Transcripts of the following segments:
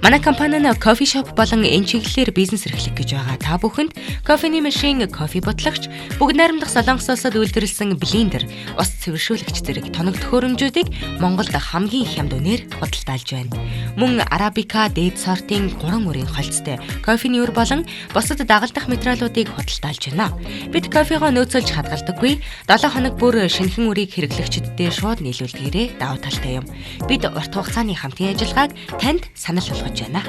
Манай компани нь кофе шоп болон энэ чиглэлээр бизнес эрхлэх гэж байгаа. Та бүхэнд кофений машин, кофе ботлогч, бүгд найрамдах Солонгосоос үйлдвэрлэсэн блендер, ус цэвэршүүлэгч зэрэг тоног төхөөрөмжүүдийг Монголд хамгийн их хямд үнээр худалдаалж байна. Мөн арабика, дээд сортын 3 мөрийн холцтой кофений өр болон бусад дагалдах материалуудыг худалдаалж байна. Бид кофегоо нөөцөлж хадгалдаггүй. 7 хоног бүр шинэхэн үрийг хэрэглэгчдэд шууд нийлүүлдгээрээ давуу талтай юм. Бид урт хугацааны хамтын ажиллагааг танд санал болгож байна.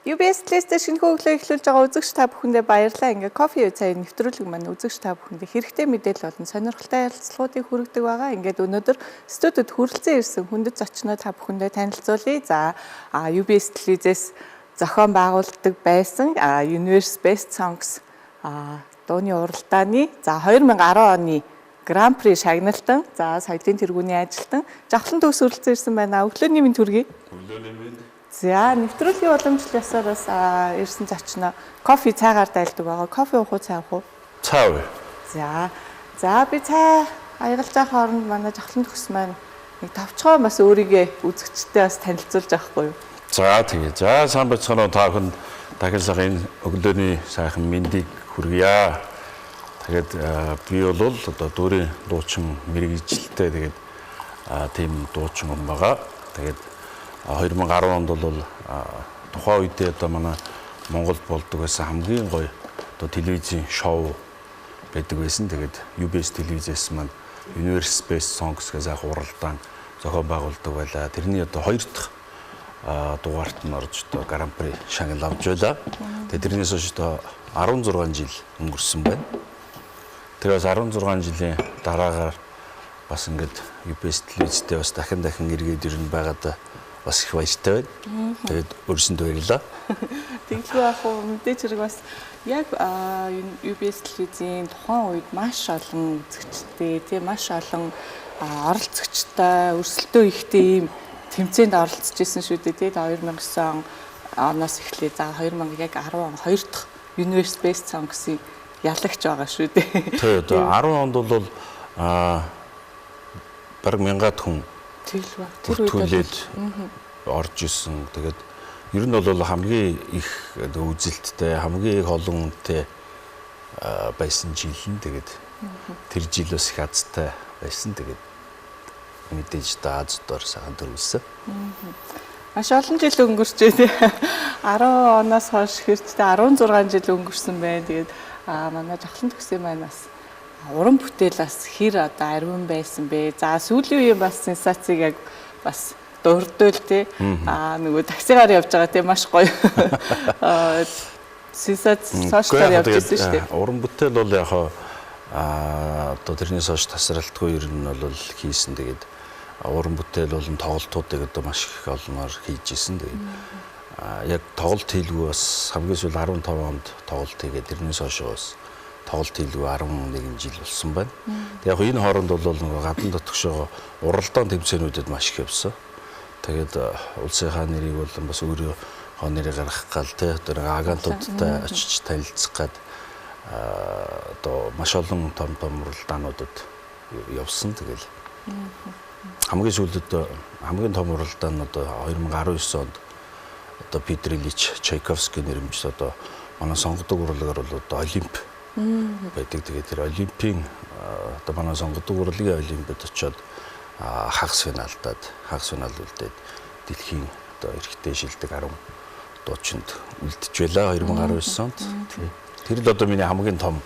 UBS List шинэхэн өглөө эхлүүлж байгаа үзэгч та бүхэндээ баярлалаа. Ингээ кофе цай нэвтрүүлэг маань үзэгч та бүхэндээ хэрэгтэй мэдээлэл болон сонирхолтой ярилцлагуудыг хүргэдэг байгаа. Ингээд өнөөдөр студид хүрэлцэн ирсэн хүндэт зочноо та бүхэндээ танилцуулъя. За UBS List-с зохион байгуулдаг байсан Universe Best Songs дууны уралдааны 2010 оны Гран При шагналтан соёлын тэргүүний ажилтан жавхлан төгс хүрэлцэн ирсэн байна. Өглөөний минь төргий. Өглөөний минь. За нэвтрүүлгийн уламжлал ясаараас ирсэн зочноо кофе цайгаар дайлдаг байгаа. Кофе уух уу, цай уух уу? Цай. За би цай аягалж байгаа хооронд манай жавхлан төгс маань нэг товчгоо бас өөрийгөө үзэгчтэй бас танилцуулж авахгүй юу? За тэгээ. За сайн бацгаана та бүхэнд дахиад энэ өглөөний сайхан мэндийг хүргье. Тэгээд би бол одоо дүүрийн дуучин мэрэгжилтэй тэгээд тийм дуучин хүн байгаа. Тэгээд 2010 онд бол тухайн үедээ одоо манай Монголд болдог байсан хамгийн гоё одоо телевизийн шоу байдаг байсан. Тэгээд UBS телевизээс маань Universe Best Songs гэсэн уралдаан зохион байгуулдаг байлаа. Тэрний одоо 2 дахь дугаарт нь орж одоо Гран При шагнал авч байлаа. Тэгээд тэрнээс хойш одоо 16 жил өнгөрсөн байна. Тэрээс 16 жилийн дараагаар бас ингээд UBS телевизтэй бас дахин иргээд ирнэ байгаад бас их баяртай байна. Тэгээд өөрсөндөө баярлалаа. Тэглгүй ах уу мэдээж хэрэг бас яг UBS телевизийн тухайн үед маш олон үзэгчтэй, тийм маш олон оролцогчтой, өрсөлдөө ихтэй ийм тэмцээнд оролцож исэн шүү дээ. Тэгээд 2009 оноос эхлээд 2012 дахь Universe Best Songs-ийн ялагч байгаа шүү дээ. Тэгээд 10 онд бол бараг 1000-аад хүн тэр үед орж исэн. Тэгээд ер нь бол хамгийн их үзэлттэй, хамгийн их олон хүнтэй байсан жил нь тэгээд тэр жил бас их азтай байсан. Тэгээд мэдээж Аз дор сайхан төрүүлсэн. Маш олон жил өнгөрч байна. 10 оноос хойш хэрчтэй 16 жил өнгөрсөн байна. Тэгээд манай жавхлан төгсөө маань бас уран бүтээлээс хэр одоо ариун байсан бэ? За сүүлийн үеийн бас сенсацийг яг бас дурдвал тий. Нөгөө таксигаар явж байгаа тий маш гоё. Сенсац сошиалаар явж байсан шүү дээ. Уран бүтээл бол яг одоо тэрнээс хойш тасралтгүй ер нь бол хийсэн. Тэгээд уран бүтээл болон тоглолтуудыг одоо маш их олноор хийж исэн. Тэгээд яг тоглолт хийлгүй бас хамгийн сүүл 15 онд тоглолт хийгээд тэрнээс хойш бас тоглолт хийлгүй 11 жил болсон байна. Яг энэ хооронд бол нөгөө гадна дотгошоо уралдаан тэмцээнүүдэд маш их явсан. Тэгээд улсынхаа нэрийг бол бас өөрийнхөө нэрийг гаргах гал тий одоо агентуудтай очиж танилцах гад одоо маш олон том уралдаануудад явсан. Тэгэл хамгийн сүүлд хамгийн том уралдаан нь одоо 2019 онд одоо Петр Ильич Чайковский нэрмж одоо манай сонгодог урлагаар бол одоо Олимп байдаг. Тэгээд тэр Олимпийн одоо манай сонгодог урлагийн Олимпиад очиод хагас финал үлдээд дэлхийн одоо эрэгтэй шилдэг 10 дуучинд үлдэж байлаа 2019 онд. Тэр л одоо миний хамгийн том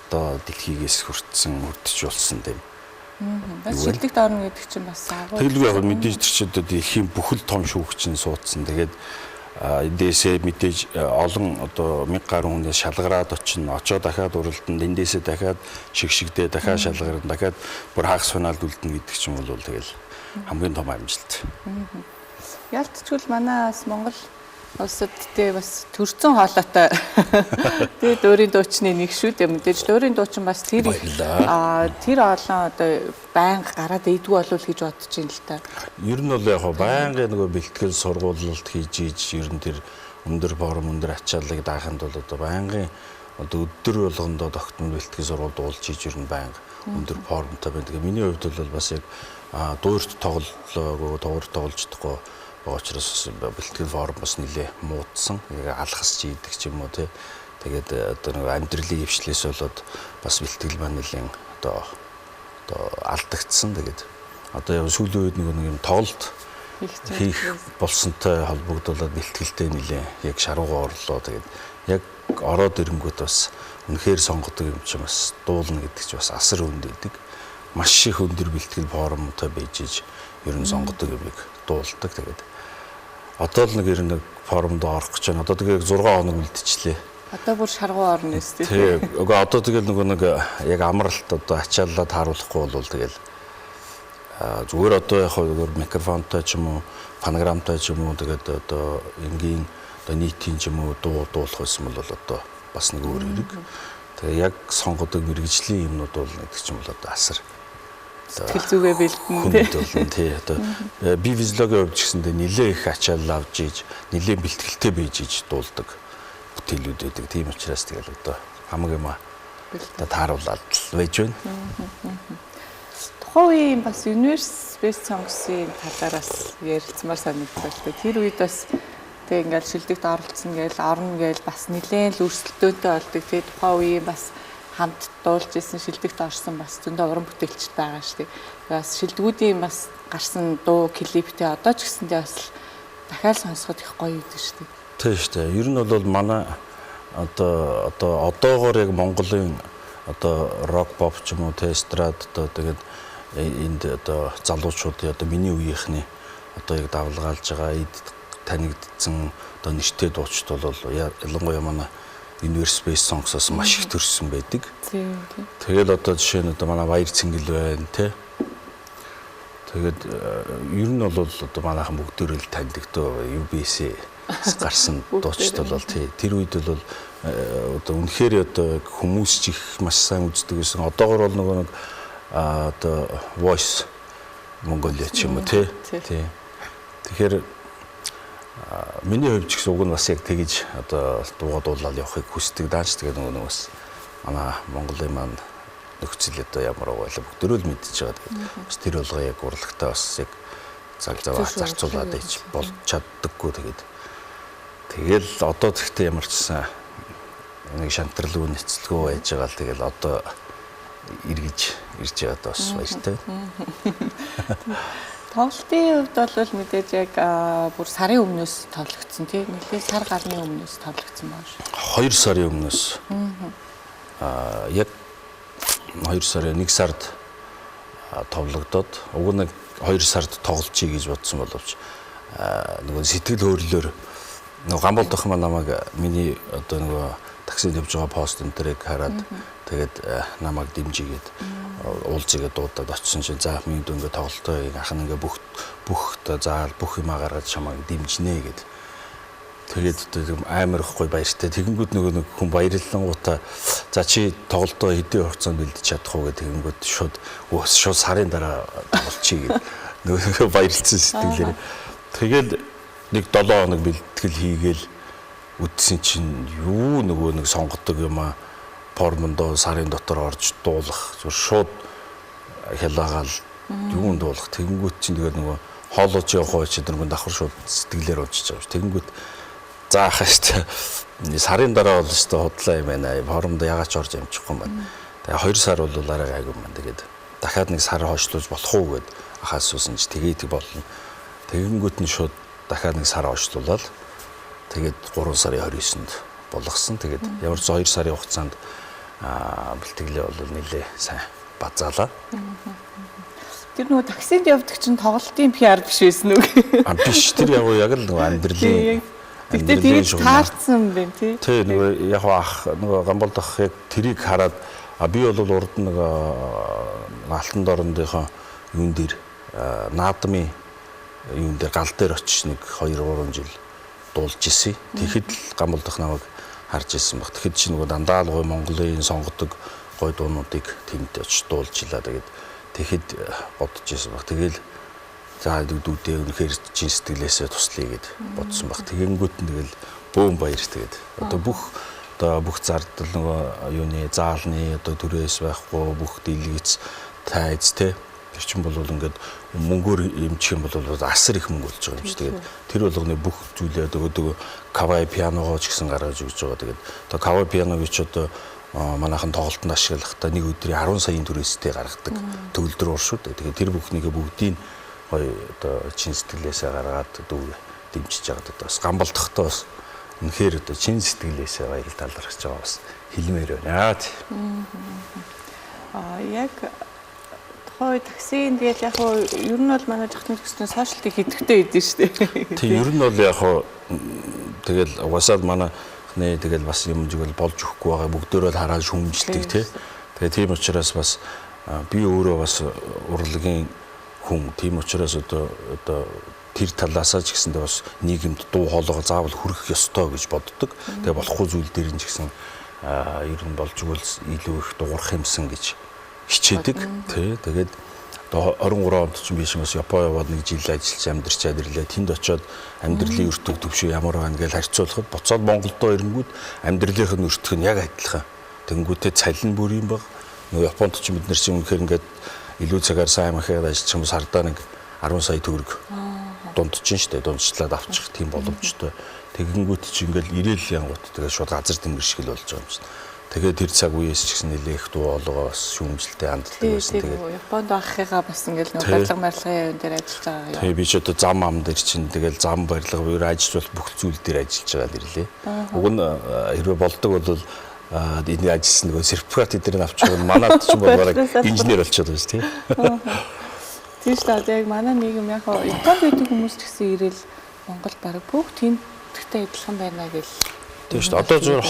одоо дэлхийгээс хүрдэж болсон тийм. Бас шилдэг дорно гэдэг чинь бас агуу. Тэгэлгүй яг мэдээж тэр чинь одоо дэлхийн бүхэл том шүүгч нь суудсан. Тэгээд эндээсээ мэдээж олон одоо 1000 гаруй хүнээс шалгараад очино. Очоо дахиад уралданд эндээсээ дахиад шигшигдээ дахиад шалгарна. Дахиад бүр хагас финалд үлдэнэ гэдэг чинь бол тэгэл хамгийн том амжилт. Ялцчгүй манай бас Монгол улсад тэ бас төрцөн хоолойтой. Тэгээд өөрийн дуучны нэг шүү дээ. Мэдээж өөрийн дуучин бас тэр олон одоо байнга гараад идэггүй болов гэж бодож байна л та. Ер нь бол яг байнгын нөгөө бэлтгэл сургуулилт хийж ер нь тэр өндөр форм өндөр ачааллыг дааханд бол одоо байнгын одоо өдөр болгондоо тогтмол бэлтгэл сургуульд уулж хийж ер нь байнга өндөр формтой байна. Тэгээ миний хувьд бол бас яг дуурт тоглоог дуурт тоглож чадахгүй байгаа учраас бэлтгэл форм бас нэлээ муудсан. Яг алхас чийдэг ч юм уу тий. Тэгээд одоо нэг амьдралын өвчлээс болоод бас бэлтгэл маань нэлээ одоо алдагдсан. Тэгээд одоо сүүлийн үед нэг юм тоглолт хийх болсонтой холбогдуулаад бэлтгэлтэй нэлээ яг шаруугаа орлоо. Тэгээд яг ороод ирэнгүүт бас үнэхээр сонгодог юм чи бас дуулна гэдэг чи бас асар өнд идэг. Маш их өндөр бэлтгэл формтой байж иж ер нь сонгодог юмыг дуулдаг. Тэгээд одоо л нэг ер нь формонд орох гэж байна. Одоо тэгээд 6 хоног үлдчихлээ. Одоо бүр шаргуу орно өстэй. Тий. Одоо тэгэл нэг яг амралт одоо ачааллаад харуулахгүй бол тэгэл зүгээр одоо яг зүгээр микрофонтой ч юм уу, фонограмтай ч юм уу тэгээд одоо энгийн одоо нийтийн ч юм уу дуулах байсан бол одоо бас нэг өөр хэрэг. Тэгээ яг сонгодог мэрэгжлийн юмнууд бол гэдэг ч юм бол одоо асар сэтгэл зүгээ бэлдэн тий. Одоо би физиологийн хувьд ч гэсэндээ нэлээ их ачаалал авч ийж, нэлээ бэлтгэлтэй байж ийж дуулдаг бүтээлүүд байдаг. Тийм учраас тэгэл одоо хамаг юм одоо тааруулаад байж байна. Тухайн үеийн бас Universe Best Songs-ийн талаараас ярилцмаар санагдаж байна. Тэр үед бас тэг ингээл шилдэгт оролцсон гээл орно гээл бас нэлээд л өрсөлдөөнтэй болдог. Тэгээд тухайн үеийн бас хамт дуулж исэн шилдэгт орсон бас зөндөө уран бүтээлчд байгаа шүү дээ. Бас шилдэгүүдийн бас гарсан дуу клиптэй одоо ч гэсэндээ бас дахиад сонсоход их гоё байдаг шүү дээ. Тийм шүү дээ. Ер нь бол манай одоогоор яг Монголын одоо рок поп ч юм уу эстрад одоо тэгээд энд одоо залуучуудын одоо миний үеийнхний одоо яг давлгаалж байгаа эд танигдсан одоо нэртэй дуучид бол ялангуяа манай Universe Best Songs-оос маш их төрсөн байдаг. Тэгэл одоо жишээ нь одоо манай Баяр Цэнгэл байна тий. Тэгээд ер нь бол одоо манайхан бүгдөө л таньдагтай UBS-ээс гарсан дуучид бол тий. Тэр үед бол одоо үнэхээр одоо хүмүүс ч их маш сайн үздэг гэсэн. Одоогор бол нөгөө нэг одоо Voice Mongolia ч юм уу тий. Тэгэхээр миний хувьд ч гэсэн уг нь бас яг тэгж одоо дуулаад явахыг хүсдэг дааш. Тэгээд нөгөө бас манай Монголын маань нөхцөл одоо ямар байлаа бүгдөө л мэдчихэж байгаа. Тэгээд бас тэр болгоо яг урлагтаа бас яг цаг заваа зарцуулаад ич болж чаддаггүй. Тэгэл одоо тэгтээ ямар ч сан нэг шантралгүй нэцэлгүй байж байгаа л тэгэл одоо ирж байгаа бас баяртай. Тоглолтын хувьд бол мэдээж яг бүр сарын өмнөөс тоглогдсон тийм нэлээд сар гарны өмнөөс тоглогдсон байна шүү. 2 сарын өмнөөс. Яг 2 сарын 1 сард тоглогдоод уг нь 2 сард тоглолцъё гэж бодсон боловч нөгөө сэтгэл хөдлөлөөр нөгөө Гамболдох маань намайг миний одоо нөгөө таксид явж байгаа пост энэ төрийг хараад тэгээд намайг дэмжигээд уулзыгээд дуудаад очсон чинь за минь дөнгө тоглолтоо анх нь ингээ бүх заал бүх юмаа гаргаж чамайг дэмжинэ гэд. Тэгээд амар ихгүй баяртай. Тэгэнгүүт нөгөө нэг хүн баярлалангуудаа за чи тоглолтоо хэдийн хугацаанд бэлдэж чадах уу гэдэг тэгэнгүүт шууд сарын дараа болчихъя гэд нөгөө баярлцсан сэтгэлээр. Тэгээд нэг 7 хоног бэлтгэл хийгээл үдсэн чинь юу нөгөө нэг сонгодог юм аа формондоо сарын дотор орж дуулах зөв шууд хялаагаал юунд дуулах тэгэнгүүт чинь тэгээд нөгөө хоолойч явах ч гэдэг нь давхар шууд сэтгэлээр унчиж байгаа ш. Тэгэнгүүт заахаа штэ сарын дараа бол штэ худлаа юм байна. Формонд ягач орж амжихгүй юм байна. Тэгээ 2 сар бол арай гайгүй юм байна. Тэгээд дахиад нэг сар хойшлуулж болох уу гэд ахаасуусан ч тэгээд болно. Тэгэнгүүт нь шууд дахиад нэг сар хойшлуулаад тэгээд 3 сарын 29-нд болгосон. Тэгээд ямар ч 2 сарын хугацаанд бэлтгэлээ бол нэлээ сайн базаалаа. Тэр нөгөө таксинд явдаг чинь тоглолтын PR биш байсан үг. Биш тэр яг л нөгөө амьдралын тэгтээ тэрийг таарсан юм байна тий. Тий нөгөө яг ах нөгөө Гамболдох яг тэрийг хараад би бол урд нэг алтан дорндынхоо юун дээр наадмын юун дээр гал дээр очиж нэг 2-3 жил дуулж исэн. Тэгэхэд л Гамболдох намайг харж исэн баг. Тэгэхэд чи нөгөө дандаа л гой Монголын сонгодог гой дуунуудыг тэнд очиж дуулж илаа. Тэгэхэд бодож исэн баг. Тэгэл за дүүдээ үнэхээр чин сэтгэлээсээ туслая гэд бодсон баг. Тэгэнгүүт нь тэгэл бөөм баяр тэгээд одоо бүх зардал нөгөө юуны заалны одоо төрөөс байхгүй бүх дэлгэц тайз те Тэр чинь бол ингээд мөнгөөр эмчих юм бол асар их мөнгө болж байгаа юм чи. Тэгээд тэр болгоны бүх зүйлээ өгөөд кавай пианогоо ч гэсэн гаргаж өгч байгаа. Тэгээд одоо кавай пианог ч одоо манайхан тоглолтод ашиглахдаа нэг өдрийн 10 саяын төрөөстэй гаргадаг төгөлдөр уур шүү дээ. Тэгээд тэр бүхнийг бүгдийг гоё одоо чин сэтгэлээсээ гаргаад дэмжиж байгаа. Одоо бас гамбалдахтаа бас үнэхээр одоо чин сэтгэлээсээ баяр талархаж байгаа бас хэлмээр байна. Яг тухай таксинд тэгэл яг ер нь бол манай жахны төсний сошиалт хийдэгтэй идэв шүү дээ. Тийм ер нь бол яг тэгэл угаасаа манай тэгэл бас юм жигэл болж өгөхгүй байгаа бүгдөө л хараад шүмжилдэг тий. Тэгээ тийм учраас бас би өөрөө бас урлагийн хүн тийм учраас одоо тэр талаасаа ч гэсэндээ бас нийгэмд дуу хоолойгоо заавал хүргэх ёстой гэж боддог. Тэгээ болохгүй зүйл дээр нь ч гэсэн ер нь болж өгвөл илүү их дуурах юмсан гэж хичээдэг тий. Тэгээд одоо 23 онд ч биш бас Япон яваад нэг жил ажиллаж амьдарч ирлээ. Тэнд очиод амьдралын өртөг төвшөө ямар байна гэж харьцуулахад буцаад Монголдо ирэнгүүт амьдралынх нь өртөг нь яг адилхан. Тэнгүүтээ цалин бүр юм баг. Нөгөө Японд ч бид нар чинь үнэхээр ингээд илүү цагаар сайн махад ажиллах юм сардаа нэг 10 сая төгрөг дундчин штэ дундчлаад авчих тийм боломжтой. Тэгэнгүүт чи ингээл ирээл янгууд тэгээд шууд газар тэнгэр шиг л болж байгаа юм чинь. Тэгээд тэр цаг үеэс ч гэсэн нэлээх дуу хоолойгоо бас шүүмжлэлтэй ханддаг байсан. Тэгээд Японд байхыгаа бас ингээл нэг барилга марилгын дээр ажиллаж байгаа юм. Тэгээ би ч одоо зам ам дээр чинь тэгэл зам барилга өөр ажиллаж бүх зүйл дээр ажиллаж байгаа ирлээ. Уг нь хэрвээ болдог бол энэ ажилласан нөгөө сертификат эдгээр нь авчих нь манад ч юм бол бараг инженер болчиход байна тийм. Тийм шүү дээ. Яг манай нийгэм яг Японд байдаг хүмүүс ч гэсэн ирээл Монгол бараг бүгд тэнцтэй адилхан байна гэж. Тийм шүү дээ. Одоо зөвхөн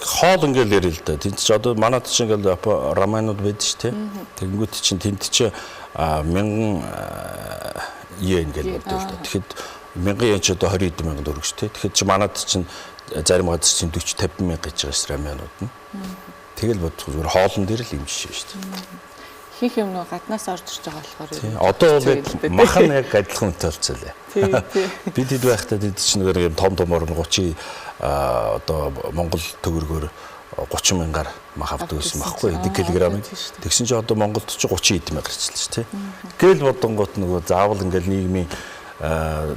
хоол ингээл ярил л да. Тэнд ч одоо манад ч ингээл раманууд байдаг шүү тийм. Тэгэнгүүт чинь тэнд чи 1000 йен ингээл болдог л да. Тэгэхэд 1000 йен ч одоо 20 мянган төгрөг шүү тийм. Тэгэхэд чи манад чинь зарим газар чинь 40 50 мянга гэж байгаа шүү раманууд нь. Тэгэл бодох зүгээр хоолн дээр л юм жишээ шүү дээ. Хийх юм нөө гаднаас орж ирж байгаа болохоор. Одоо бол махан яг адилхан үнэтэй болцоолээ. Бид хэд байхдаа тэд чинь нэг юм том томор 30 одоо Монгол төгрөгөөр 30 мянгаар мах авдаг гэсэн байхгүй 1 кг-ыг. Тэгсэн чинь одоо Монголд ч 30 эд мянга гарчлаа шүү тий. Гэл бодонгот нөгөө заавал ингээл нийгмийн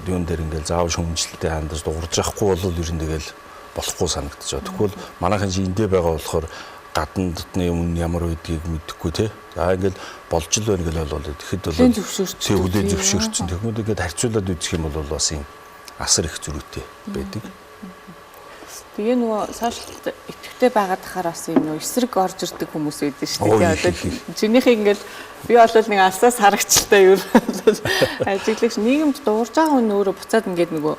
юун дээр ингээл заавал шүмжлэлтэй хандаж дуурж явахгүй бол ер нь тэгэл болохгүй санагдаж байна. Тэгвэл манайхан чи эндээ байгаа болохоор гадна дотны өмнө ямар байдгийг мэдэхгүй тий. За ингээл болж л байна гэж болоод тэгэхэд бол хүлэн зөвшөөрсөн. Тэгмүүд ингээд харьцуулаад үзэх юм бол бас юм асар их зөрүүтэй байдаг. Тэгээ нөгөө сошиалт идэвхтэй байгаад тахаар бас юм нөгөө эсрэг орж ирдэг хүмүүс байдаг шүү дээ. Одоо чинийхээ ингээл би бол нэг алсаас харагчлаа юу ажиглагч нийгэмд дуурж байгаа хүн өөрөө буцаад ингээд нөгөө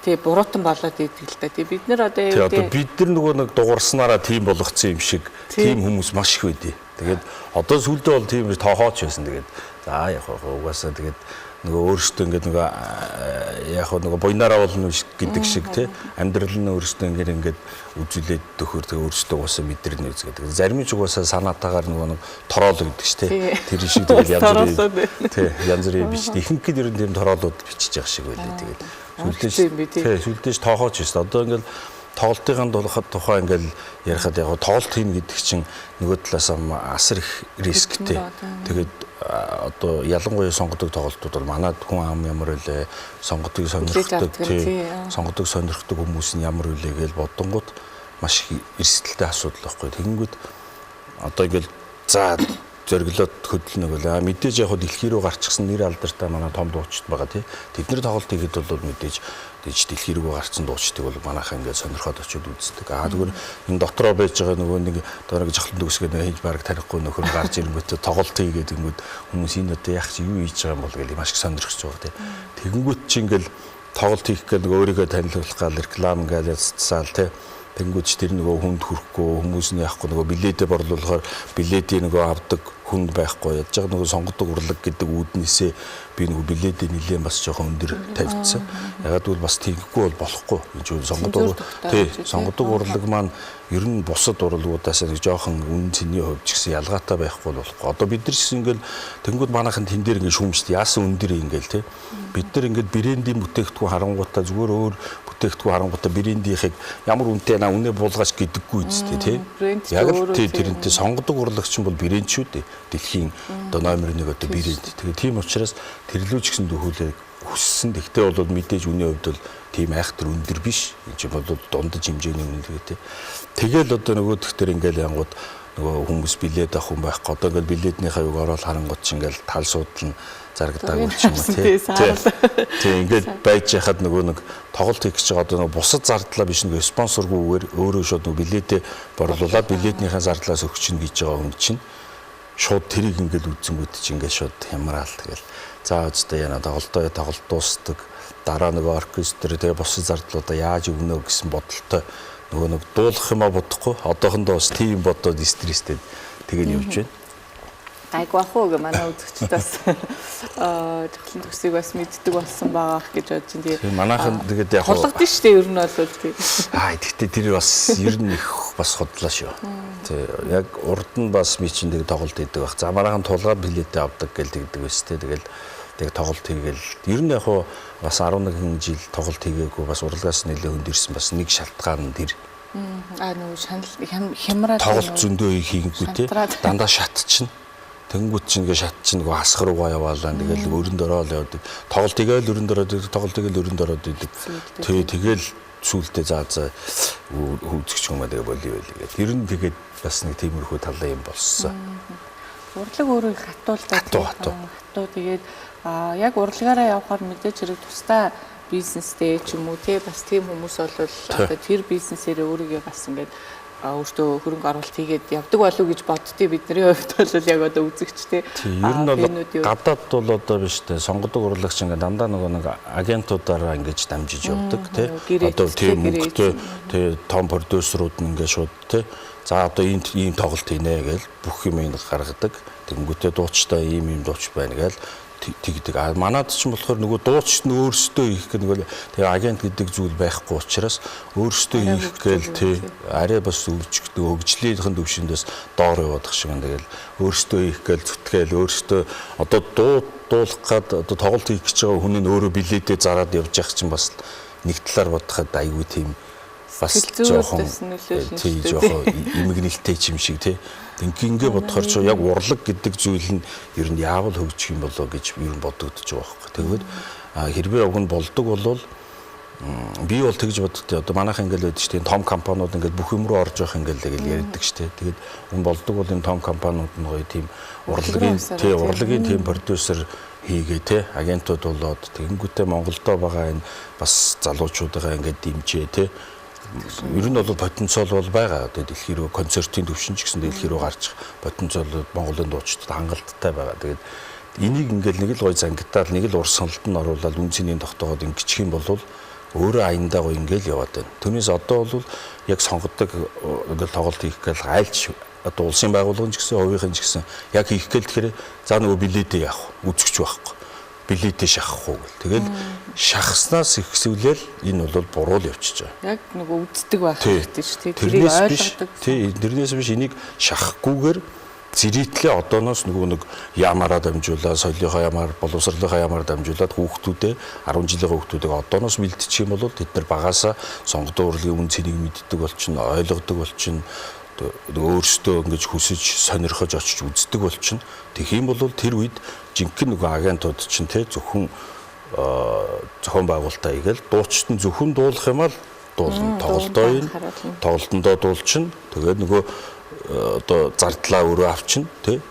тий буруутан болоод идэг л да. Тий бид нар одоо бид нар нөгөө нэг дуурснараа тийм болгоцсон юм шиг тийм хүмүүс маш их байдээ. Тэгээд одоо сүлдээ бол тийм тоохооч байсан. Тэгээд за яг угаасаа тэгээд нөгөө өөрөөсөө ингээд нөгөө яг нөгөө буйнараа болно гэдэг шиг тий амьдрал нь өөрөөсөө ингээд үзүүлээд төхөр тэгээд өөрөөсөө угаасаа мэдэрнэ үзгээд. Зарим ч угаасаа санаатаагаар нөгөө тороол гэдэг ш тий тэр шиг тэгээд янз бүрийн биш. Ихэнхэд ер нь тийм тороолууд бичиж явах шиг байлээ. Тэгээд сүлдээж тоохооч байсан. Одоо ингээд тоглолтын тухай ингээл ярихад яг тоглолт хийн гэдэг чинь нөгөө талаас асар их рисктэй. Тэгээд одоо ялангуяа сонгодог тоглолтууд бол манад хүн ам ямар үлээ сонгодгийг сонирхдаг хүмүүс нь ямар үлээ гэж бодонгууд маш их эрсдэлтэй асуудал байхгүй. Тэгэнгүүт одоо ингээл за зориглоод хөдлөнө гэвэл мэдээж яг дэлхий рүү гарчихсан нэр алдартай манай том дуучид байгаа тий. Тэдний тоглолт хийгээд бол мэдээж дэлхий рүү гарсан дуучдыг бол манайхаа ингээд сонирхоод очиод үздэг. Тэгвэл энэ дотроо байж байгаа нөгөө нэг одоо нэг жахлан дүүсгээд хийж бараг тарихгүй нөхөр гарч ирэнгүүт тоглолт хийгээд ингүүд хүмүүс энэ одоо яг чи юу хийж байгаа юм бол гэж маш их сонирхож байгаа тий. Тэгэнгүүт чи ингээд тоглолт хийх гээд нөгөө өөрийгөө танилцуулах гал реклам ингээд яцсаал тий. Тэнгүүч тэр нөгөө хүнд хүрэхгүй хүмүүсний яахгүй нөгөө билетээ борлуулахаар билетийн нөгөө авдаг хүнд байхгүй яаж байгаа нөгөө сонгодог урлаг гэдэг үүднээсээ би нөгөө билетээ нэлээд бас жоохон өндөр тавьдсан. Ягаад гэвэл бас тийггүй бол болохгүй. Энд чинь сонгодог урлаг маань ер нь бусад урлагуудаас нэг жоохон үн цэний хувьд ч гэсэн ялгаатай байхгүй болохгүй. Одоо бид нар ч ингээл тэнгууд манайхан тэн дээр ингээд шүүмжт яасан өндөр ингээл тий. Бид нар ингээд брендийн бүтээгдэхүүн харангуйтаа зүгээр өөр бүтээгдэхүүн харангуйтаа брендийнхийг ямар үнэтэй үнэ буулгаач гэдэггүй үстэй тий. Яг л тэрнтэй сонгодог урлагч нь бол брэнд шүү дээ. Дэлхийн одоо номер 1 одоо брэнд. Тэгээ тийм учраас тэрлүүч гэсэн дөхүүлэг хүссэн. Тэгтээ бол мэдээж үнийн хувьд бол тийм айхтар өндөр биш. Энэ чинь бол дундаж хэмжээний үнэлгээтэй. Тэгэл одоо нөгөө төгтөр ингээл янгууд нөгөө хүмүүс билет авах хүн байхгүй. Одоо ингээл билетнийхаа юг ороод харангууд ч ингээл тал суудлын зарагдаагүй ч юм уу тий. Ингээд байж яхад нөгөө нэг тоглолт хийх гэж байгаа одоо нөгөө бусад зардлаа биш нөгөө спонсоргүйгээр өөрөө шууд нөгөө билетээ борлуулаад билетнийхаа зардлаас өгч чинь гэж байгаа хүн чинь шууд тэрийг ингээл үзэнгүүд чинь ингээд шууд хямраал тэгэл. За өстой яна тоглолт дуусдаг. Дараа нөгөө оркестр тэгээ бусад зардлуудаа яаж өгнө гэсэн бодолтой нөгөө нэг дуулах юмаа бодохгүй одоохондоо бас тийм бодоод стресстэй тэгэл явж байна. Айгу ахуу гэ манай үзэгчдээс техникийн төгсгийг бас мэддэг болсон байгаа гэж бодож байна. Тэгээ манайхан тэгээд яг хулгадсан шүү дээ ер нь бол тийм. Тэгтээ тэр бас ер нь их бас хотлоо шүү. Тэг яг урд нь бас би чинь тэгээд тоглолт хийдэг баг. За манайхан тулгаад билетээ авдаг гэл тэгдэг байсан те. Тэгэл тоглолт хийгээл ер нь яг бас 11 жил тоглолт хийгээгүй бас урлагаас нэлээд хөндөрсөн бас нэг шалтгаан нь тэр. Нөгөө шанал хямраад тоглолт зөндөө хийгээгүй те. Дандаа шатчихна. Тэнгүүд чинь ингээ шат чинь нөгөө хасах руугаа яваалаа. Тэгэл өрөнд ороод явдаг. Тоглолт игээл өрөнд ороод идэг. Тоглолт игээл өрөнд ороод идэг. Тэгэл сүултээ заа хөвзөгч юм аа тэгээ болио байл. Тэр нь тэгээд бас нэг тиймэрхүү талаа юм болсон. Урлаг өөрөө хатуулдаг. Хатуу тэгээд яг урлагаараа явахаар мэдээж хэрэг тусдаа бизнестэй ч юм уу те бас тийм хүмүүс бол одоо тэр бизнесээр өөрийгөө бас ингээд өөртөө хөрөнгө оруулалт хийгээд явдаг болов гэж боддتي бидний хувьд бол яг одоо үзэгчтэй. Ер нь бол гадаад бол одоо биш те сонгодог урлагч ингээд дандаа нөгөө нэг агентуудаараа ингэж дамжиж явдаг те. Одоо тийм мөнгөтэй те том продюсерууд нь ингээд шууд те. За одоо ийм тоглолт хийнэ гэж бүх юм гаргадаг. Тэнгүүтээ дуучтай ийм дууч байна гэж тэгдэг. Манайд ч болохоор нөгөө дуучт нь өөрсдөө хийх гэх нэг тэгээ агент гэдэг зүйл байхгүй учраас өөрсдөө хийх гээл тий арай бас өвчгдөг хөгжлийнхэн төвшөндөөс доор явах шиг юм. Тэгэл өөрсдөө хийх гээл зүтгээл өөрсдөө одоо дуулах гад одоо тоглолт хийх гэж байгаа хүн нь өөрөө билетээ зараад явж явах чинь бас нэг талаар бодоход аюу тийм бас жоохон тий жоохон имгэнэлтэй юм шиг тий. Ингээ бодохоор ч яг урлаг гэдэг зүйл нь ер нь яавал хөгжих юм болоо гэж ер нь бодогдож байгаа байхгүй. Тэгээд хэрвээ уг нь болдог болвол би бол тэгж боддтой. Одоо манайхан ингээл байдаг шүү дээ. Том компаниуд ингээл бүх юм руу орж явах ингээл ярьдаг шүү дээ. Тэгээд уг нь болдог бол энэ том компаниуд нь гоё тийм урлагийн тийм продюсер хийгээ те агентууд болоод тэгэнгүүтээ Монголдо байгаа энэ бас залуучуудаа ингээд дэмжээ те. Ер нь бол потенциал бол байгаа. Одоо дэлхий рүү концертын төвшин ч гэсэн дэлхий рүү гарч потенциал Монголын дуучдад хангалттай байгаа. Тэгээд энийг ингээл нэг л гой зангитаал нэг л ур саналд нь оруулаад үнцний тогтоогоод ингэчих юм бол өөрөө аяндаа гой ингээл яваад байна. Түүнээс одоо бол яг сонгодог ингээл тоглолт хийх гээл айлч одоо улсын байгууллагын ч гэсэн хувийн ч гэсэн яг хийх гээл тэгэхээр за нөгөө билетээ яах үзэгч байхгүй. Билетээ шахахгүй гэл. Тэгэл шахснаас ихсүүлэл энэ бол буруу л явчихж байгаа. Яг нөгөө үздэг байх хэрэгтэй шүү дээ. Тэрийг ойлгодог. Тий, тэрнээс биш энийг шахахгүйгээр зэрэглээ одооноос нөгөө нэг ямаараа дамжуулаад соёлынхаа ямар боловсролынхаа ямар дамжуулаад хүүхдүүдээ 10 жилийн хүүхдүүдийг одооноос бэлдчих юм бол тэд нар багаасаа сонгодог урлагийн үн цэнийг мэддэг болчихно, ойлгодог болчихно. Өөрсдөө ингэж хүсэж сонирхож очиж үздэг болчихно. Тэгэх юм бол тэр үед жинхэнэ нөгөө агентууд чинь те зөвхөн зохион байгуулалтаа хийгээл дуучид нь зөвхөн дуулах юм аа дуулна тоглолтондоо дуулчихна. Тэгээд нөгөө одоо зардлаа өөрөө авчна те.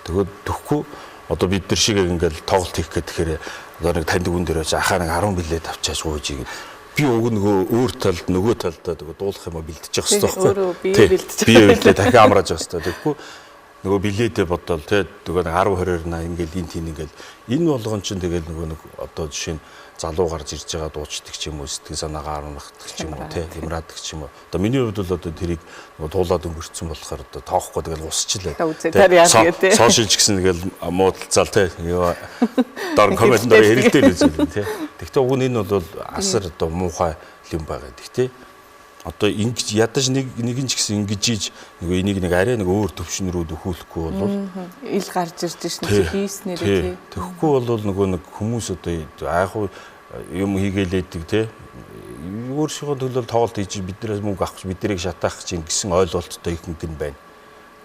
Тэгээд төгхгүй одоо бид нар шиг ингээл тоглолт хийх гэхээр одоо нэг таньдаг хүн дээр очиж ахаа нэг 10 билет авчааж гуйж игээд би уг нөгөө өөр талд нөгөө талдаа нөгөө дуулах юм а бэлдчих хэвээр байхгүй. Бие бэлдээ дахин амрааж байгаа хэвээр тэгэхгүй нөгөө билетээ бодвол те нөгөө 10 20-аар ингээл энэ тийм ингээл энэ болгон чинь тэгэл нөгөө нэг одоо жишээ нь залуу гарч ирж байгаа дуучдаг ч юм уу сэтгэл санаагаа аруулдаг ч юм уу тий хямраадаг ч юм уу. Одоо миний хувьд бол одоо тэрийг туулаад өнгөрцөн болохоор одоо тоохгүй тэгэл усчлаа. Сошиалч гэсэн тэгэл муудалцаал тий дор коммент дээр хэрэлдээл үзэл тий. Тэгтээ уг нь энэ бол асар одоо муухай юм байгаа гэх тий. Одоо ингэж ядаж нэгэн ч гэсэн ингэж ийж энийг нэг арай нэг өөр төвшин рүү дөхүүлэхгүй бол ил гарч ирж шин хийснээрээ тий. Тэгэхгүй бол нөгөө нэг хүмүүс одоо айхуу юм хийгээлээдэг тий. Өөрсдөө төлөв тоглолт хийж биднээс мөнгө авах биднийг шатаах чинь гэсэн ойлголттой ихэнх нь байна.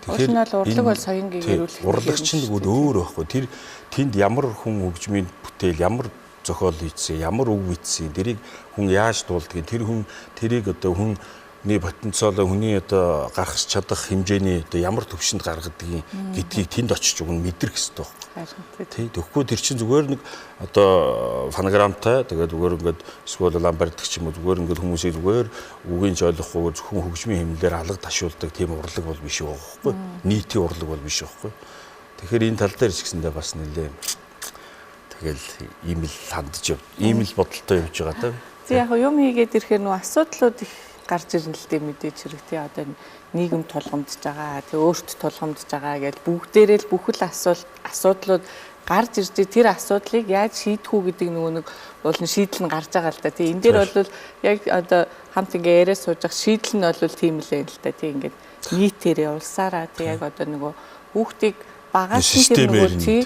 Тэгэхээр урлаг бол соёнгийн гэрүүлэх урлаг чинь нэг өөр байхгүй. Тэр тэнд ямар хүн хөгжмийн бүтээл ямар зохиол хийсэн, ямар үг бичсэн, тэрийг хүн яаж дуулдгийг, тэр хүн тэрийг одоо хүний потенциал, хүний одоо гаргах чадах хэмжээний одоо ямар төвшөнд гаргадгийг гэдгийг тэнд очиж уг нь мэдрэх хэрэгтэй байхгүй. Тий, тэгэхгүй тэр чинь зүгээр нэг одоо фонограмтай, тэгээд зүгээр ингээд эсвэл ламбарддаг ч юм уу зүгээр ингээд хүмүүсийг зүгээр үгийн ч ойлгохгүй зөвхөн хөгжмийн хэмнэлээр алга ташуулдаг тийм урлаг бол биш байхгүй. Нийтийн урлаг бол биш байхгүй. Тэгэхээр энэ тал дээр ч гэсэндээ бас нэлээ тэгэл ийм л хандж ийм л бодолтой явж байгаа даа. Тэг яг юм хийгээд ирэхээр нөө асуудлууд их гарч ирнэ л дээ мэдээж хэрэг тий одоо нийгэм тулгамдж байгаа тий өөрт тулгамдж байгаа гэж бүгдээрээ л бүхэл асуудлууд гарч ирж тэр асуудлыг яаж шийдэх үү гэдэг нөгөө нэг бол шийдэл нь гарч байгаа л да тий энэ дээр бол яг одоо хамт ингээ яриа сууж байгаа шийдэл нь бол тийм л байна л да тий ингээд нийтээрээ улсаараа тий яг одоо нөгөө хүүхдийг багаас нь тэр нөгөө тий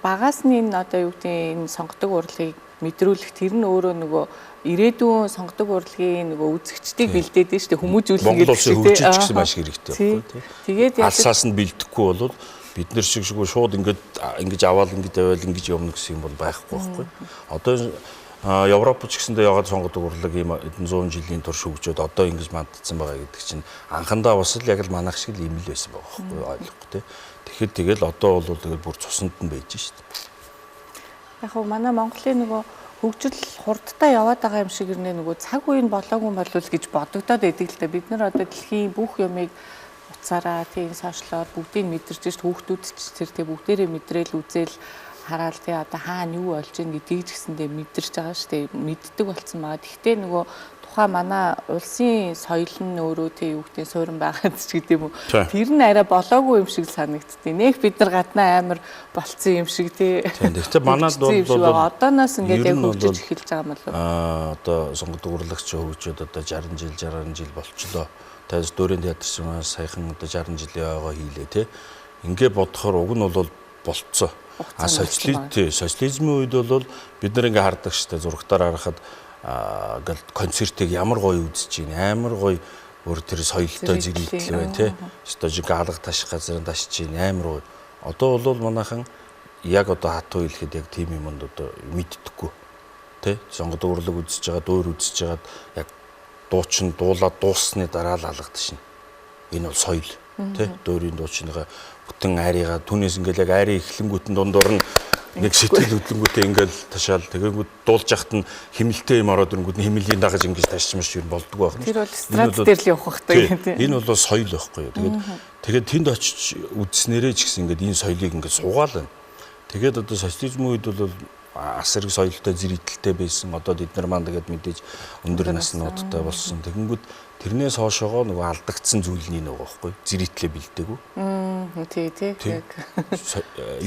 багаас нь энэ одоо юу гэдэг энэ сонгодог урлагийг мэдрүүлэх тэр нь өөрөө нөгөө ирээдүйн сонгодог урлагийн нөгөө үзэгчдийг бэлдээд нь шүү дээ хүмүүжүүлэх гэдэг чинь хөгжиж гисэн маш хэрэгтэй байхгүй тий. Тэгээд алсаас нь бэлдэхгүй бол бид нар шиг шууд ингэж аваад ингэж аваад ингэж явна гэсэн юм бол байхгүй байхгүй. Одоо Европ ч гэсэндээ ягаад сонгодог урлаг ийм 100 жилийн турш хөгжөөд одоо ингэж мандсан байгаа гэдэг чинь анхандаа бас л яг л манайх шиг л юм л байсан байгаа байхгүй ойлгохгүй тий. Тэгэхээр тэгэл одоо бол тэгэл бүр цуснд нь байж шít. Яг хөө манай Монголын нөгөө хөгжил хурдтай яваад байгаа юм шиг ирнэ нөгөө цаг үе нь болоогүй болов гэж бодогдоод байдаг л да. Бид нар одоо дэлхийн бүх юмыг уцаараа тийм сошиалоор бүгдийг мэдэрч шít хүүхдүүд ч тэр тэг бүгдээрээ мэдрээл үзэл хараал тий одоо хаана юу болж ийн гэдгийг ч гэсэндээ мэдэрч байгаа шүү дээ мэддэг болсон байгаа. Гэхдээ нөгөө тухайн манай улсын соёл нь өөрөө тий юу гэдэг суурин байгаад ч гэдэг юм уу. Тэр нь арай болоогүй юм шиг санагдтыг. Нэг бид нар гаднаа амар болцсон юм шиг тий. Гэхдээ манад бол одооноос ингээд яг хөгжиж эхэлж байгаа юм болов. Одоо сонгодог урлагч хөгжөөд одоо 60 жил болчлоо. Тэгээс дөрөв театрчмаас саяхан одоо 60 жилийн ойгоо хийлээ тий. Ингээ бодохоор уг нь бол болцсон. Социализмын үед бол бид нар ингээ хардаг штэ зурагтаар харахад гэл концертыг ямар гоё үзэж байна. Амар гоё өөр тэр соёлтой зэрэгтэл байна тий. Өстө жиг алга таших газар ташиж байна. Амар гоё. Одоо бол манайхан яг одоо хатуу хэлэхэд яг тийм юмд одоо мэддэггүй. Тий. Сонгодог урлаг үзэж байгаа, дөөр үзэж байгаад яг дуучин дуулаад дууссаны дараа л алгадчихна. Энэ бол соёл. Тий. Дөөрийн дуучныгаа бүтэн айрыгаа түүнээс ингээл яг айрын эхлэнгүүтэн дундуур нь нэг сэтгэл хөдлөнгүүтээ ингээл ташаал тэгэнгүүт дуулж яхад нь химэлтэй юм ороод ирэнгүүт нь химэлийн дагаж ингэж ташчмаш юм болдгоо байна. Тэр бол страт дээр л явах хэрэгтэй тийм. Энэ бол соёл байхгүй юу. Тэгээд тэнд очиж үзснээрээ ч гэсэн ингээд энэ соёлыг ингээд суугаал байна. Тэгээд одоо социализмын үед бол асар их соёлтой зэрэгтэлтэй байсан. Одоо бид нар маань тэгээд мэдээж өндөр наснуудтай болсон. Тэгэнгүүт тэрнээс хоошоогоо нөгөө алдагдсан зүйл нь нөгөө байхгүй зэрэгтлээ бэлдээгүй. Тий.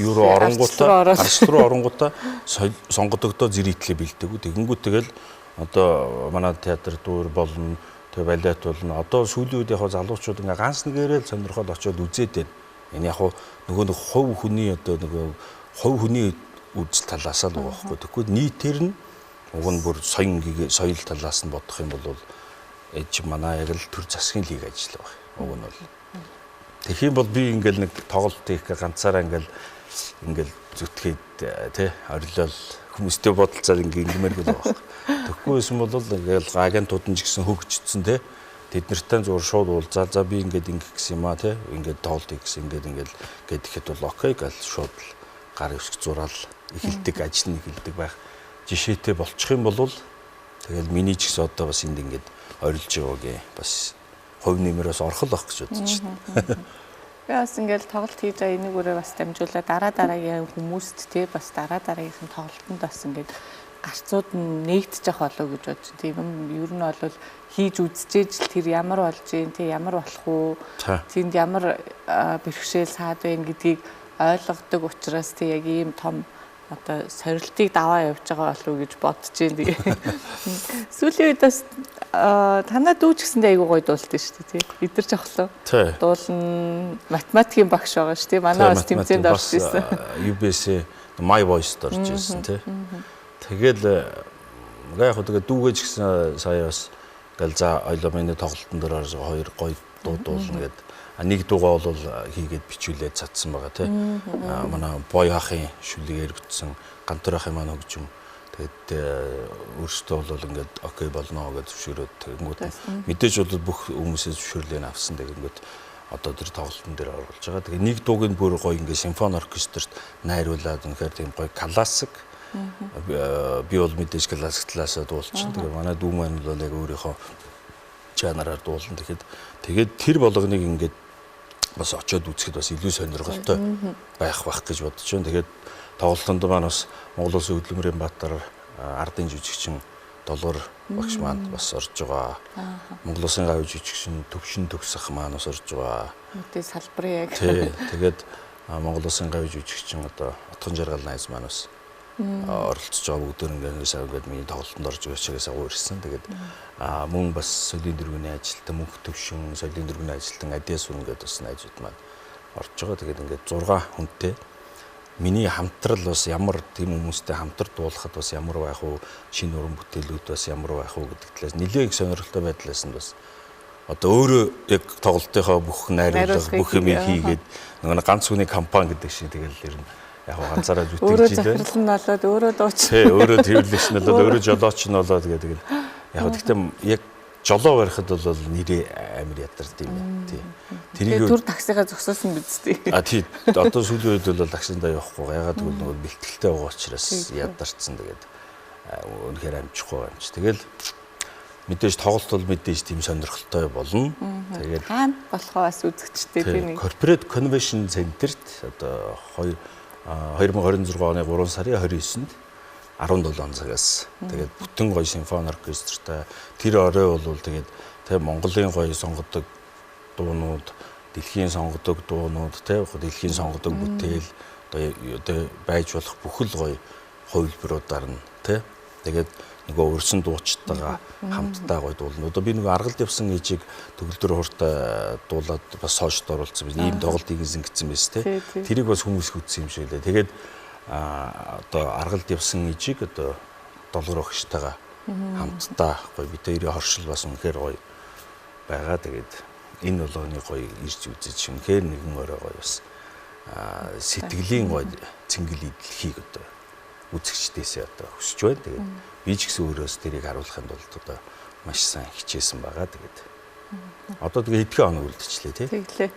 Юу руу оронгуудаа арс руу оронгуудаа сонгодогдоо зэрэгтлээ бэлдээгүй. Тэгэнгүүт тэгэл одоо манай театр дуур болно, тэг балет болно. Одоо сүүлийн үед яг залуучууд ингээ ганц нэгээрээ л сонирхол очиод үзээд байна. Энэ яг нөгөө нэг хувь хүний одоо нөгөө хувь хүний үзэл талаас л байгаа байхгүй. Тэгэхгүй нийтээр нь уг нь бүр соёл талаас нь бодох юм бол ээж манай яг л төр засгийн лиг ажил баг. Уг нь бол. Тэгэх юм бол би ингээл нэг тоглолт хийх ганцаараа ингээл зүтгээд тий орилол хүмүүстэй бодолцоод ингэмэргүй л байгаа. Тэгэхгүй юм бол ингээл агентууд нь ч гэсэн хөгжчихсэн тий тэд нартай зур шууд уулзаал за би ингээд ингэх гэсэн юм а тий ингээд тоглолт хийх гэсэн ингээд гэхэд бол окей гал шууд гар өсгөх зураал эхэлдэг ажил нь эхэлдэг байх жишээтэй болчих юм бол тэгэл миний ч гэсэн одоо бас энд ингээд орилж яваагээ бас хувь нэмрээс орхол авах гэж бодож байна. Бас ингээл тоглолт хийж байгаа энийг өөрөө бас дамжуулаад дараа дараагийн хүмүүст те бас дараа дараагийнх нь тоглолтод бас ингээд гарцууд нь нээгдэж явах болоо гэж бодож тийм юм. Ер нь бол хийж үзчихээж тэр ямар болж юм, тийм ямар болох уу, тэнд ямар бэрхшээл саад байна гэдгийг ойлгодог учраас тийм яг ийм том одоо сорилтыг даваа явж байгаа болов уу гэж бодож байна. Тэгээ сүүлийн үед бас танаа дүүч гэсэндээ айгуу гоё дуулдаг шүү дээ тий. Идэрч авахлаа. Дуулна математикийн багш байгаа шүү тий. Манай бас тэмцээнд орж ирсэн. UBS My Voice-д орж ирсэн тий. Тэгэл яг хөө тэгээ дүүгэж гисэн сая бас гал за ойлоо миний тоглолтын дээр орж хоёр гоё дуу дуулна гэд нэг дуугаа бол хийгээд бичүүлээд цацсан байгаа тий. Манай бой ахын шүлгээр бүтсэн гантар ахын маань хөгжим. Тэгээд өөртөө бол ингээд окей болно гэж зөвшөөрөөд тэгэнгүүт мэдээж бол бүх хүмүүсээс зөвшөөрлөө авсан тэгэнгүүт одоо тэр тоглолтын дээр оруулж байгаа. Тэгээ нэг дууг нь бүр гоё ингээд симфони оркестрт найруулад үнэхээр тийм гоё классик би бол мэдээж классик талаасаа дуулчин. Тэгээ манай дүү маань бол яг өөрийнхөө жанраар дуулна. Тэгээд тэр болгоныг ингээд бас очиод үзэхэд бас илүү сонирхолтой байх гэж бодож байна. Тэгээд тоглолтонд маань бас Монгол Улсын хөдөлмөрийн баатар ардын жүжигчин Долгор багш маань бас орж байгаа. Монгол Улсын гавь жүжигчин Төвшин Төгсөх маань бас орж байгаа. Үгүй салбарын яг. Тэгээд Монгол Улсын гавь жүжигчин одоо Отгон Жаргал найз маань бас оролцож байгаа бүгдээр ингээд миний тоглолтод орж байгаачаас агуу ирсэн. Тэгээд мөн бас соёлын дэргэний ажилтан Мөнх Төвшин, соёлын дэргэний ажилтан Адиас үн гэдэг бас найзууд маань орж байгаа. Тэгээд ингээд 6 хүнтэй миний хамтрал бас ямар тийм хүмүүстэй хамтар дуулахад бас ямар байх уу, шинэ уран бүтээлүүд бас ямар байх уу гэдэг талаас нэлээд сонирхолтой байдлаас нь бас одоо өөрөө яг тоглолтынхаа бүх найруулга бүх юм хийгээд нэг ганц хүний компани гэдэг шиг тэгэл ер нь яг ганцаараа зүтгэж өөрөө захирал нь болоод өөрөө дууч. Тий, өөрөө тэрвэрлэгч нь болоод өөрөө жолооч нь болоод гэдэг нь яг гэхдээ яг жолоо барихад бол нэрээ амир ядард юм байна. Тий. Тэгээ түр таксигаа зогсоосон биз дээ. Тий. Одоо сүүлийн үед бол таксиндаа явахгүй. Ягаад гэвэл нөгөө бэлтгэлтэй байгаа учраас ядарсан. Тэгээд үнэхээр амжихгүй юм чи. Тэгэл мэдээж тоглолт бол мэдээж тийм сонирхолтой болно. Тэгээд хаана болохоо бас үзэгчтэй тийм нэг Corporate Convention Center-т одоо 2026 оны 3 сарын 29-нд 17 цагаас тэгээд бүтэн гоё симфони оркестртай тэр орой бол тэгээд тэг Монголын гоё сонгодог дуунууд, дэлхийн сонгодог дуунууд, тэг дэлхийн сонгодог бүтээл одоо байж болох бүхэл гоё хувилбаруудаар нь тэг тэгээд нөгөө өрсөн дуучтайгаа хамтдаа гоё дуулна. Одоо би нөгөө аргалд явсан ээжийг төгөлдөр хууртай дуулаад бас соошд оруулсан биз. Ийм тоглолтыг эзэнгсэн биз тэ. Тэрийг бас хүмүүс хүзсэн юм шиг лээ. Тэгээд одоо аргалд явсан ээжийг одоо долгор багштайгаа хамтдаа гоё бид хоёрын хоршил бас үнэхээр гоё байгаа. Тэгээд энэ болгоны гоё ирж үзэж үнэхээр нэгэн орой гоё бас сэтгэлийн гоё цэнгэл идэлхийг одоо үзэгчдээсээ одоо хүсэж байна. Тэгээд би ч гэсэн өөрөөс тэрийг харуулахын тулд одоо маш сайн хичээсэн байгаа. Тэгээд одоо тэгээ хэдхэн хоног үлдчихлээ тий. Тэглээ.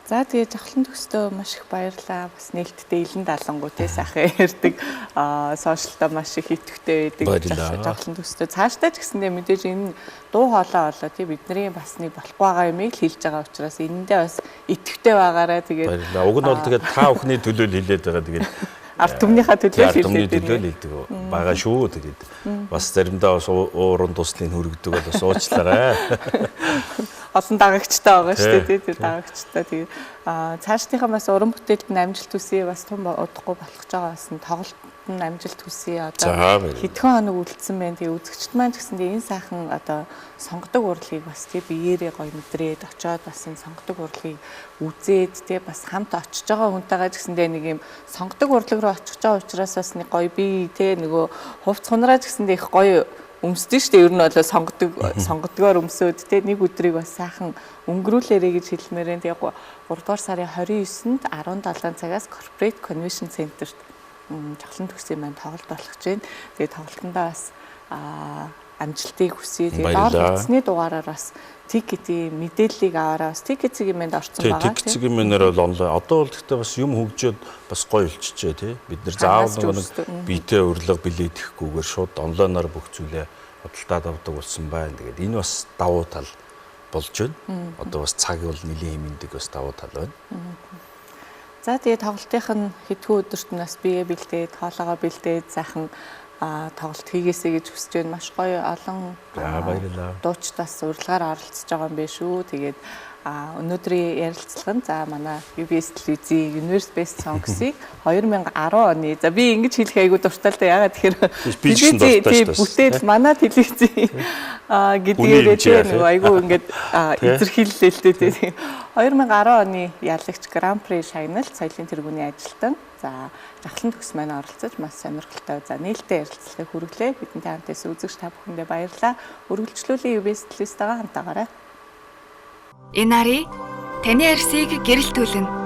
За тэгээ жавхлан төгстөө маш их баярлаа. Бас нээлттэй илэн далангуу тий сайхан ярьдаг. Сошиалдаа маш их идэвхтэй байдаг. Жавхлан төгстөө цаашдаа ч гэсэндээ мэдээж энэ дуу хоолой болоо тий бидний бас нэг болохгүй байгаа юмыг хэлж байгаа учраас энэндээ бас идэвхтэй байгаарай. Тэгээд баярлаа. Уг нь бол тэгээд та бүхний төлөө хэлээд байгаа. Тэгээд ард түмнийхээ төлөө хэлдэг байгаа шүү. Тэгээд бас заримдаа бас ууран туслын хүргэдэг бол уучлаарай. Олон дагагчтай байгаа шүү дээ тий дагагчтай. Тэгээд цаашдынхаа бас уран бүтээлд нь амжилт хүсье бас том удахгүй болох гэж байгаа бас тоглолтод нь амжилт хүсье. Одоо хэдхэн хоног үлдсэн байна. Тэгээд үзэгчд маань ч гэсэндээ энэ сайхан одоо сонгодог урлагийг бас тий биеэрээ гоё мэдрээд очиод бас энэ сонгодог урлагийг үзээд тий бас хамт очиж байгаа хүнтэйгээ ч гэсэндээ нэг юм сонгодог урлаг руу очих байгаа учраас бас нэг гоё би тий нөгөө хувц хунараа ч гэсэндээ их гоё өмсдөө шүү дээ. Ер нь болоо сонгодгоор өмсөөд те нэг өдрийг бас сайхан өнгөрүүлээрэй гэж хэлмээрэн. Тэгээ 3 дугаар сарын 29-нд 17 цагаас Corporate Convention Center-т жавхлан төгсийн маань тоглолт болох гэж байна. Тэгээ тоглолтондоо бас амжилтыг хүсье. Тэгээ доор утасны дугаараар бас тикетийн мэдээллийг аваараа бас тикетцгийн мэнд орсон байгаа. Тикетцгийн мэнээр бол онлайн. Одоо бол гэхдээ бас юм хөгжөөд бас гоё болчихжээ тий. Бид нэр заавал нэг биетэй урилга билетгэхгүйгээр шууд онлайнаар бүх зүйлээ худалдаад авдаг болсон байна. Тэгээд энэ бас давуу тал болж байна. Одоо бас цаг бол нэлийн хэмнэдэг бас давуу тал байна. За тэгээ тоглолтынх нь хэдхэн өдөрт нь бас бие бэлдээд, хоолоогоо бэлдээд сайхан тоглолт хийгээсэй гэж хүсэж байна. Маш гоё олон дуучдаас урилгаар оролцож байгаа юм биш үү. Тэгээд өнөөдрийн ярилцлага нь за манай UBS телевизийн Universe Best Songs-ыг 2010 оны за би ингэж хэлэх айгуу дуртай л да. Ягаад тэгэхээр телевизийн бүтээл манай телевизийн гэдгээрээ тийм айгуу ингээд эзэрхийллээ л дээ. 2010 оны ялагч Grand Prix шагналт соёлын тэргүүний ажилтан за жахлан төгс маань оролцож маш сонирхолтой за нээлттэй ярилцлагыг хүргэлээ. Бидэнтэй хамтаас үзэгч та бүхэндээ баярлалаа. Үргэлжлүүлэн UBS телевизтэйгээ хамтаагаарай. Энэ нари таны арсыг гэрэлтүүлнэ.